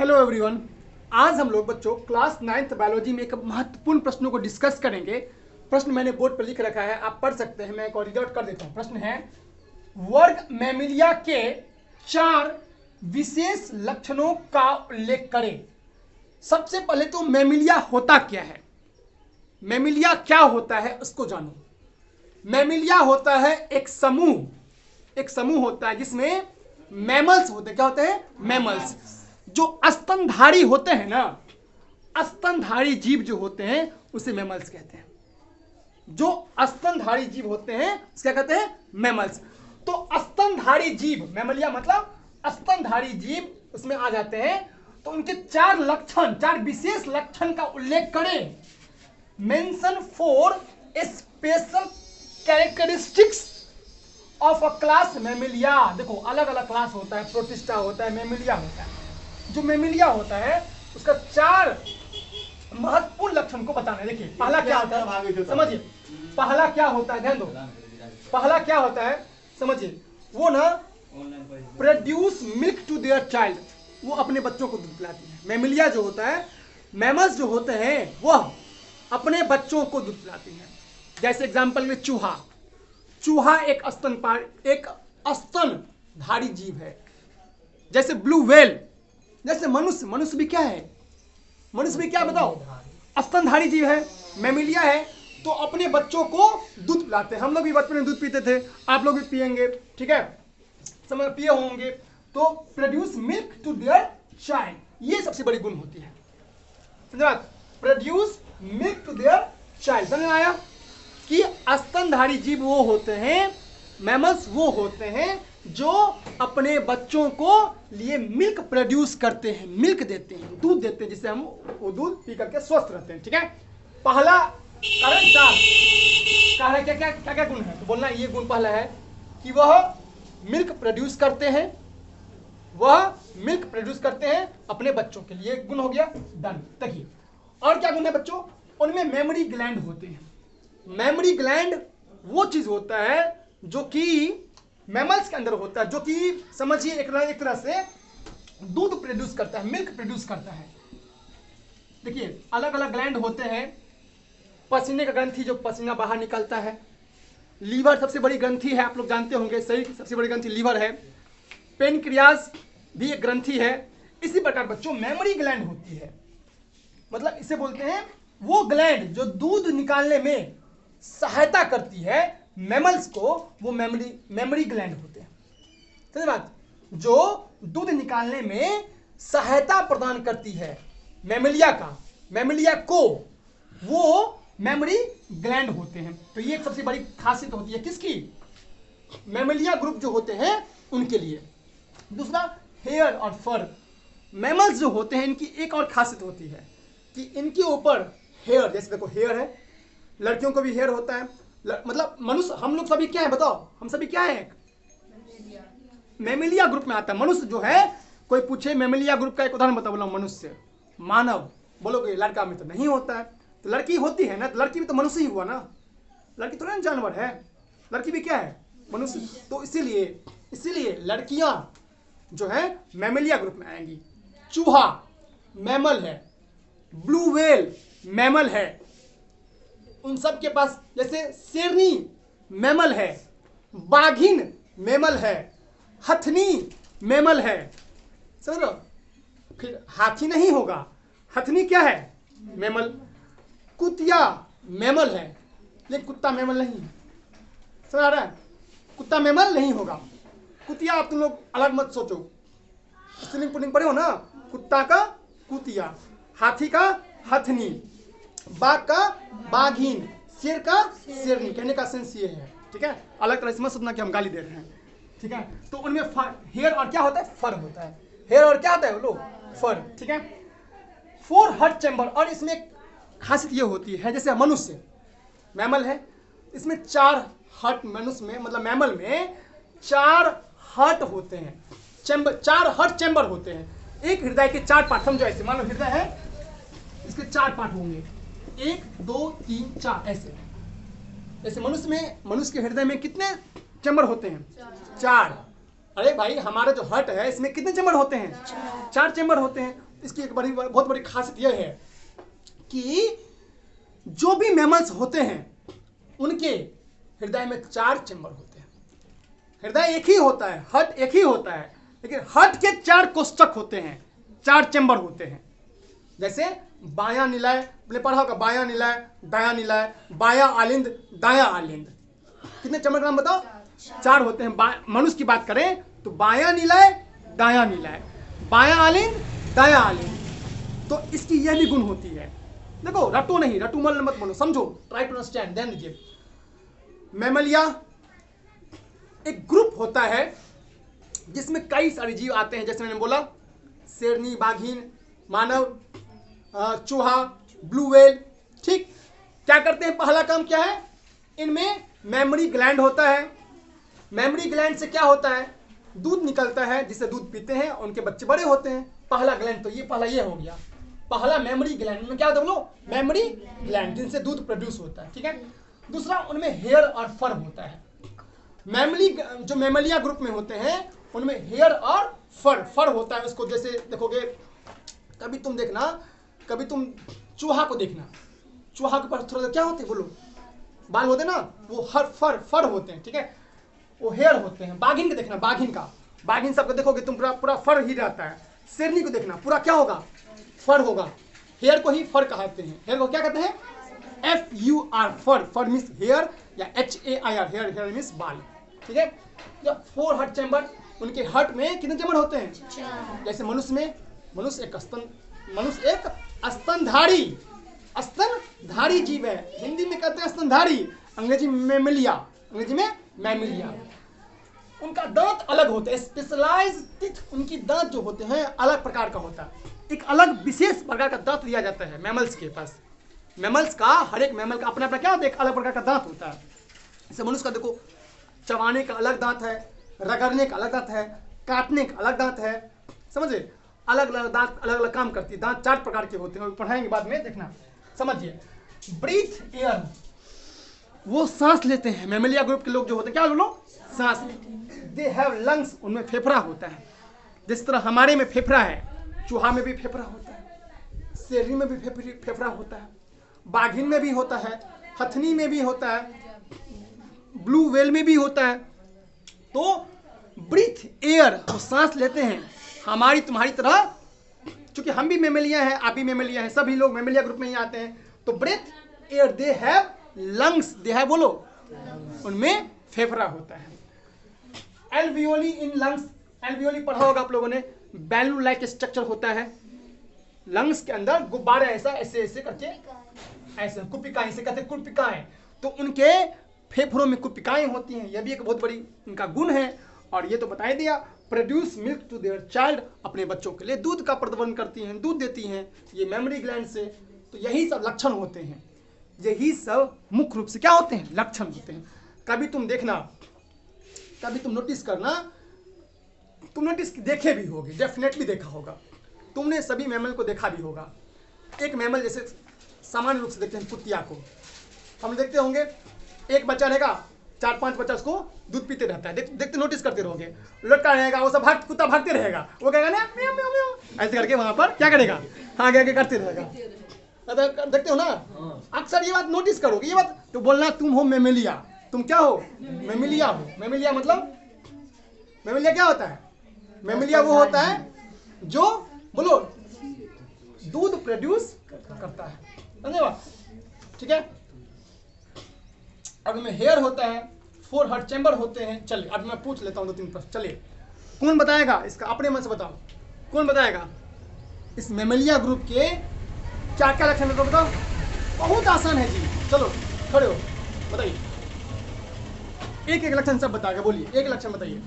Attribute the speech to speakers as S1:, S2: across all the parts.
S1: Hello everyone. आज हम लोग बच्चों क्लास 9th बायोलॉजी में एक महत्वपूर्ण प्रश्नों को डिस्कस करेंगे। प्रश्न मैंने बोर्ड पर लिख रखा है, आप पढ़ सकते हैं। मैं एक और रीड आउट कर देता हूँ। प्रश्न है, वर्ग मैमिलिया के 4 विशेष लक्षणों का उल्लेख करें। सबसे पहले तो मैमिलिया होता क्या है, मैमिलिया क्या होता है उसको जानो। मैमिलिया होता है एक समूह होता है जिसमें मैमल्स होते हैं। क्या होते हैं? मैमल्स। जो स्तनधारी होते हैं ना, स्तनधारी जीव जो होते हैं उसे मैमल्स कहते हैं। जो स्तनधारी जीव होते हैं क्या कहते हैं? मैमल्स। तो स्तनधारी जीव, मैमलिया मतलब स्तनधारी जीव, उसमें आ जाते हैं। तो उनके 4 विशेष लक्षण का उल्लेख करें। Mention 4 special characteristics of a class Mammalia. देखो अलग अलग क्लास होता है, प्रोटिस्टा होता है, मैमिलिया होता है। जो मैमिलिया होता है उसका 4 महत्वपूर्ण लक्षण को बताना है। देखिए पहला क्या होता है समझिए, पहला क्या होता है, ध्यान दो। पहला क्या होता है समझिए, वो ना produce milk to their child, वो अपने बच्चों को दूध पिलाती है। मैमिलिया जो होता है, मैमल्स जो होते हैं वह अपने बच्चों को दूध पिलाती हैं। जैसे एग्जांपल में चूहा एक स्तनधारी जीव है। जैसे ब्लू व्हेल, जैसे मनुष्य भी क्या है, मनुष्य भी क्या बताओ, स्तनधारी जीव है, मैमिलिया है। तो अपने बच्चों को दूध पिलाते हैं। हम लोग भी बचपन में दूध पीते थे, आप लोग भी पिएंगे, ठीक है, समय पिए होंगे। तो produce milk to their child, ये सबसे बड़ी गुण होती है। समझ, produce milk to their child. समझ में आया कि स्तनधारी जीव वो होते हैं, मैमल्स वो होते हैं जो अपने बच्चों को लिए मिल्क प्रोड्यूस करते हैं, मिल्क देते हैं, दूध देते हैं, जिससे हम वो दूध पी करके स्वस्थ रहते हैं। ठीक है, पहला कारण क्या गुण है, तो बोलना ये गुण पहला है कि वह मिल्क प्रोड्यूस करते हैं, वह मिल्क प्रोड्यूस करते हैं अपने बच्चों के लिए। गुण हो गया, डन। देखिए और क्या गुण है बच्चों, उनमें मेमोरी ग्लैंड होते हैं। मेमोरी ग्लैंड वो चीज होता है जो कि मैमल्स के अंदर होता है, जो कि समझिए एक तरह से दूध प्रोड्यूस करता है, मिल्क प्रोड्यूस करता है। देखिए अलग अलग ग्लैंड होते हैं। पसीने का ग्रंथि जो पसीना बाहर निकलता है, लीवर सबसे बड़ी ग्रंथि है, आप लोग जानते होंगे, सही, सबसे बड़ी ग्रंथि लीवर है। पेनक्रियाज भी एक ग्रंथि है। इसी प्रकार बच्चों मेमोरी ग्लैंड होती है, मतलब इसे बोलते हैं वो ग्लैंड जो दूध निकालने में सहायता करती है मैमल्स को, वो मेमोरी ग्लैंड होते हैं। समझ बात, जो दूध निकालने में सहायता प्रदान करती है मैमिलिया को, वो मेमोरी ग्लैंड होते हैं। तो ये सबसे बड़ी खासियत होती है किसकी, मैमिलिया ग्रुप जो होते हैं उनके लिए। दूसरा हेयर और फर, मैमल्स जो होते हैं इनकी एक और खासियत होती है कि इनके ऊपर हेयर, जैसे देखो हेयर है, लड़कियों को भी हेयर होता है, मतलब मनुष्य, हम लोग सभी क्या है बताओ, हम सभी क्या है, मैमिलिया ग्रुप में आता है। मनुष्य जो है, कोई पूछे मैमिलिया ग्रुप का एक उदाहरण बताओ, बोलो मनुष्य, मानव, बोलोगे लड़का में तो नहीं होता है, तो लड़की होती है ना, तो लड़की भी तो मनुष्य ही हुआ ना, लड़की तो नहीं जानवर है, लड़की भी क्या है, मनुष्य। तो इसीलिए लड़कियां जो है मैमिलिया ग्रुप में आएंगी। चूहा मैमल है, ब्लू व्हेल मैमल है, उन सब के पास, जैसे शेरनी मैमल है, बाघिन मैमल है, हथनी मैमल है, समझ लो। फिर हाथी नहीं होगा, हथनी क्या है, मैमल। कुतिया मैमल है, लेकिन कुत्ता मैमल नहीं, समझ आ रहा है, कुत्ता मैमल नहीं होगा। कुतिया आप तुम लोग अलग मत सोचो, स्त्रीलिंग पुल्लिंग पढ़े हो ना, कुत्ता का कुतिया, हाथी का हथनी, बाघ का बाघिन, शेर का शेरनी। कहने का सेंस ये है, ठीक है, अलग तरह से मत समझना कि हम गाली दे रहे हैं, ठीक है। तो उनमें हेयर और क्या होता है, फर होता है। हेयर और क्या होता है बोलो, फर, ठीक है। 4 हार्ट चैम्बर, और इसमें एक खासियत ये होती है, जैसे मनुष्य मैमल है, इसमें 4 हार्ट, मनुष्य में मतलब मैमल में 4 हार्ट होते हैं, चैम्बर, 4 हार्ट चैम्बर होते हैं। एक हृदय के 4 पार्ट, समझो ऐसे, मान लो हृदय है, इसके 4 पार्ट होंगे, 1 2 3 4 ऐसे। जैसे मनुष्य के हृदय में कितने चैम्बर होते हैं, 4। अरे भाई हमारा जो हार्ट है इसमें कितने चैम्बर होते हैं, 4 चैम्बर होते हैं। इसकी एक बहुत बड़ी खासियत यह है कि जो भी मैमल्स होते हैं उनके हृदय में 4 चेंबर होते हैं। हृदय एक ही होता है, हार्ट एक ही होता है, लेकिन हार्ट के 4 कोष्ठक होते हैं, 4 चेंबर होते हैं। जैसे बायां निलय, आपने पढ़ा होगा, बायां निलय, दायां निलय, बायां आलिंद, दायां आलिंद। कितने चेंबर का नाम बताओ? 4 होते हैं। मनुष्य की बात करें तो बायां निलय, दायां निलय, बायां आलिंद, दायां आलिंद। तो इसकी यह भी गुण होती है। देखो, रटो नहीं, रटूमल मत बोलो, समझो, ट्राई टू अंडरस्टैंड। ध्यान दीजिए, मैमलिया एक ग्रुप होता है जिसमें कई सारे जीव आते हैं। जैसे मैंने बोला, शेरनी, बाघिन, मानव, चूहा, ब्लू व्हेल। ठीक, क्या करते हैं? पहला काम क्या है? इनमें मेमोरी ग्लैंड होता है। मेमोरी ग्लैंड से क्या होता है? दूध निकलता है, जिससे दूध पीते हैं, उनके बच्चे बड़े होते हैं। पहला ग्लैंड तो ये हो गया, पहला मेमोरी ग्लैंड में क्या होता है बोलो? मेमोरी ग्लैंड, जिनसे दूध प्रोड्यूस होता है। ठीक है। दूसरा, उनमें हेयर और फर होता है। जो मैमलिया ग्रुप में होते हैं उनमें हेयर और फर होता है। उसको जैसे देखोगे, कभी तुम देखना, कभी तुम चूहा को देखना, चूहा के पास थोड़ा क्या होते हैं बोलो? बाल होते हैं ना, वो हर फर होते हैं। ठीक है, वो हेयर होते हैं। बाघिन को देखना, बाघिन सबको देखोगे तुम, पूरा फर ही रहता है। शेरनी को देखना, पूरा क्या होगा? फर होगा। हेयर को ही फर कहते हैं। हेयर को क्या कहते हैं? FUR, फर मीन्स हेयर, या HAIR, हेयर मीन्स बाल। ठीक है। जब 4 हार्ट चैम्बर, उनके हार्ट में कितने चैम्बर होते हैं? जैसे मनुष्य एक स्तनधारी जीव है। हिंदी में कहते हैं स्तनधारी, अंग्रेजी में मैमिलिया। उनका दांत अलग होता है, स्पेशलाइज्ड टीथ। उनकी दांत जो होते हैं अलग प्रकार का होता है। एक अलग विशेष प्रकार का दांत दिया जाता है मैमल्स के पास। मैमल्स का, हर एक मैमल का अपना अपना क्या होता है? एक अलग प्रकार का दांत होता है। जैसे मनुष्य का देखो, चबाने का अलग दांत है, रगड़ने का अलग दांत है, काटने का अलग दांत है। समझे? अलग अलग दांत अलग अलग काम करती है। दांत 4 प्रकार के होते हैं, पढ़ाएंगे बाद में, देखना। समझिए, ब्रीथ एयर, वो सांस लेते हैं। मैमलिया ग्रुप के लोग जो होते हैं, क्या बोलो? सांस। दे हैव लंग्स, उनमें फेफड़ा होता है। जिस तरह हमारे में फेफड़ा है, चूहा में भी फेफड़ा होता है, शेरनी में भी फेफड़ा होता है, बाघिन में भी होता है, हथनी में भी होता है, ब्लू व्हेल में भी होता है। तो ब्रीथ एयर, वो सांस लेते हैं हमारी तुम्हारी तरह। क्योंकि हम भी मैमलिया हैं, आप भी मैमलिया हैं, सभी लोग मैमलिया ग्रुप में ही आते हैं। तो breathe air, they have lungs, they have बोलो, उनमें फेफड़ा होता है। एल्वियोली इन लंग्स, एल्वियोली पढ़ा होगा आप लोगों ने, बैलून लाइक स्ट्रक्चर होता है। लंग्स के अंदर गुब्बारे ऐसे करके, ऐसे कुपिकाएं, से कहते हैं कुपिकाएं। तो उनके फेफड़ों में कुपिकाएं होती हैं। यह भी एक बहुत बड़ी उनका गुण है। और ये तो बता दिया, produce milk to their child, अपने बच्चों के लिए दूध का प्रदान करती हैं, दूध देती हैं ये मेमोरी ग्लैंड से। तो यही सब लक्षण होते हैं, यही सब मुख्य रूप से क्या होते हैं? लक्षण होते हैं। कभी तुम देखना, कभी तुम नोटिस करना, तुम नोटिस देखे भी होगे, डेफिनेटली देखा होगा तुमने, सभी मैमल को देखा भी होगा। एक मैमल जैसे सामान्य रूप से देखते हैं कुतिया को, हम देखते होंगे, एक बच्चा रहेगा, 4-5 बच्चा उसको दूध पीते रहता है। देखते नोटिस करते रहोगे, लड़का रहेगा, वो सब कुत्ता भागते रहेगा, वो कहेगा ना म्याऊ म्याऊ म्याऊ, ऐसे करके वहां पर क्या करेगा? आगे आगे करते रहेगा। देखते हो ना, अक्सर ये बात नोटिस करोगे। ये बात तो बोलना, तुम हो मैमलिया। तुम क्या हो? मैमलिया हो। मैमलिया मतलब, मैमलिया क्या होता है? मैमलिया वो होता है जो बोलो दूध प्रोड्यूस करता है। धन्यवाद। ठीक है। अब में हेयर होता है, 4 हार्ट चैम्बर होते हैं। चलिए अब मैं पूछ लेता हूँ 2-3 प्रश्न। चलिए, कौन बताएगा इसका? अपने मन से बताओ, कौन बताएगा इस मैमलिया ग्रुप के क्या क्या लक्षण है? तो बताओ, बहुत आसान है जी। चलो खड़े हो, बताइए, एक एक लक्षण सब बताएगा। बोलिए, एक लक्षण बताइए।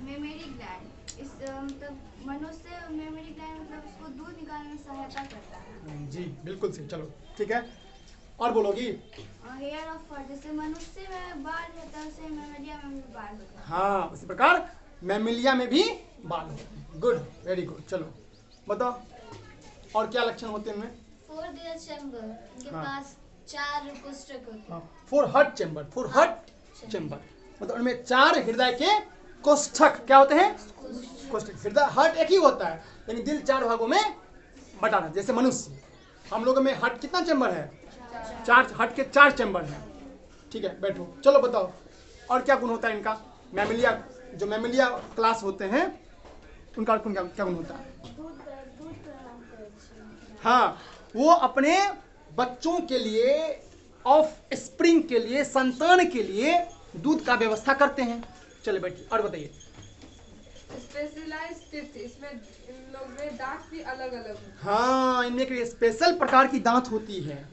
S2: मेमोरी ग्लैंड, इस मतलब मनुष्य मेमोरी ग्लैंड मतलब उसको दूध निकालने में सहायता करता है।
S1: जी बिल्कुल सही। चलो ठीक है, और बोलोगी?
S2: हेयर ऑफ फर, जैसे मनुष्य में बाल रहता है उसे मैमलिया में भी बाल होता है।
S1: हाँ, उसी प्रकार मैमलिया में भी बाल होते हैं। Good, very good. चलो बताओ, और क्या लक्षण होते हैं इनमें?
S2: 4 देयर चैम्बर, इनके
S1: हाँ।
S2: पास 4 कोष्ठक होते हैं।
S1: 4 हार्ट चैम्बर, 4 हार्ट चैम्बर मतलब उनमें 4 हृदय के कोष्ठक क्या होते हैं? कोष्ठक। हृदय हार्ट एक ही होता है लेकिन दिल 4 भागों में बटा है। जैसे मनुष्य, हम लोगों में हार्ट कितना चैम्बर है? 4। हार्ट के 4 चैम्बर हैं। ठीक है, बैठो, चलो बताओ और क्या गुण होता है इनका? मैमिलिया, जो मैमिलिया क्लास होते हैं उनका क्या गुण होता है? हाँ, वो अपने बच्चों के लिए, ऑफ स्प्रिंग के लिए, संतान के लिए दूध का व्यवस्था करते हैं। चले बैठिए और बताइए।
S3: स्पेशलाइज्ड टीथ, इसमें इन लोग में दांत भी अलग अलग है।
S1: हाँ, इनमें एक स्पेशल प्रकार की दांत होती है।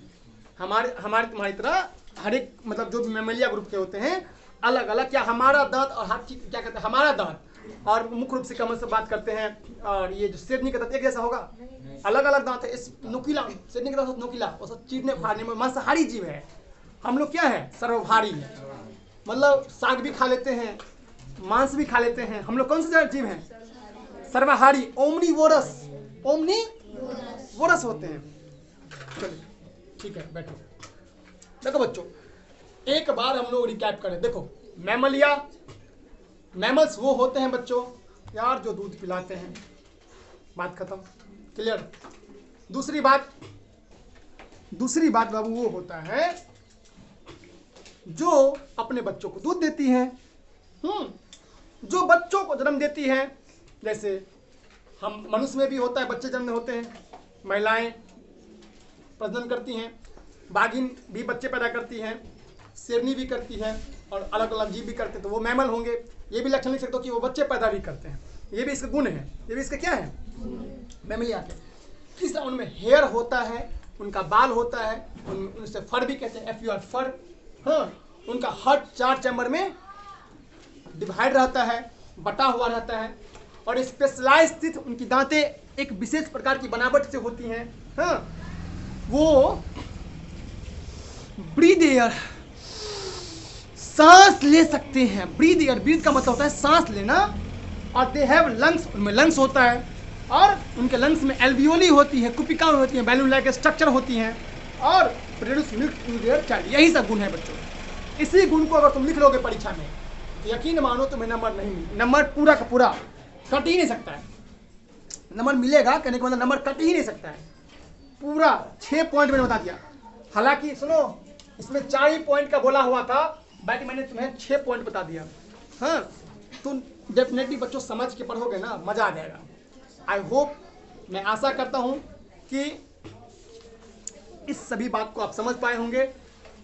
S1: हमारे तुम्हारी तरह हर एक मतलब जो भी मैमेलिया ग्रुप के होते हैं अलग अलग। क्या हमारा दांत और हाथी क्या कहते हैं? हमारा दांत और मुख्य रूप से कमर से बात करते हैं। और ये जो शेरनी का दांत एक जैसा होगा? अलग अलग दांत है। इस नुकीला शेरनी का दांत नुकीला, वो सब चीरने फाड़ने में मांसाहारी जीव है। हम लोग क्या है? सर्वहारी है, मतलब साग भी खा लेते हैं, मांस भी खा लेते हैं। हम लोग कौन से जीव हैं? सर्वहारी, ओमनीवोरस। ओमनीवोरस होते हैं। चलिए ठीक है, बैठो। देखो बच्चों, एक बार हम लोग रिकैप करें। देखो, मैमल्स वो होते हैं बच्चों यार जो दूध पिलाते हैं। बात खत्म, क्लियर? दूसरी बात बाबू वो होता है जो अपने बच्चों को दूध देती है। जो बच्चों को जन्म देती है। जैसे हम मनुष्य में भी होता है, बच्चे जन्म होते हैं, महिलाएं प्रजनन करती हैं, बाघिन भी बच्चे पैदा करती हैं, शेरनी भी करती है और अलग अलग जीव भी करते हैं। तो वो मैमल होंगे। ये भी लक्षण लिख सकते हो कि वो बच्चे पैदा भी करते हैं। ये भी इसका गुण है, ये भी इसका क्या है? मैमलिया के। तीसरा, उनमें हेयर होता है, उनका बाल होता है, उनसे फर भी कहते हैं, FUR फर। हाँ, उनका हार्ट 4 चैम्बर में डिवाइड रहता है, बटा हुआ रहता है। और स्पेशलाइज्ड टीथ, उनकी दांतें एक विशेष प्रकार की बनावट से होती हैं। हाँ, वो ब्रीद एयर, सांस ले सकते हैं। ब्रीद एयर, ब्रीद का मतलब होता है सांस लेना। और दे हैव लंग्स, उनमें लंग्स होता है और उनके लंग्स में एल्वियोली होती है, कुपिकाएं होती हैं, बैलून लाइक स्ट्रक्चर होती हैं और produce milk to their child. यही सब गुण है बच्चों। इसी गुण को अगर तुम लिख लोगे परीक्षा में, यकीन मानो तुम्हें नंबर नहीं मिले। नंबर पूरा का पूरा कट ही नहीं सकता है। नंबर मिलेगा कहने का मतलब नंबर कट ही नहीं सकता है। पूरा 6 पॉइंट मैंने बता दिया। हालांकि सुनो, इसमें 4 ही पॉइंट का बोला हुआ था, बट मैंने तुम्हें 6 पॉइंट बता दिया। हाँ, तुम डेफिनेटली बच्चों समझ के पढ़ोगे ना, मजा आ जाएगा। आई होप, मैं आशा करता हूँ कि इस सभी बात को आप समझ पाए होंगे।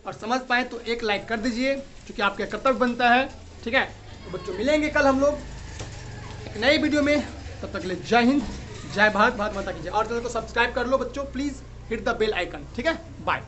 S1: और समझ पाए तो एक लाइक कर दीजिए, क्योंकि आपका कर्तव्य बनता है। ठीक है, तो बच्चों मिलेंगे कल हम लोग एक नई वीडियो में। तब तक के लिए जय हिंद, जय भारत, भारत माता की जय। और चैनल को सब्सक्राइब कर लो बच्चों, please hit the bell icon. ठीक है, बाय।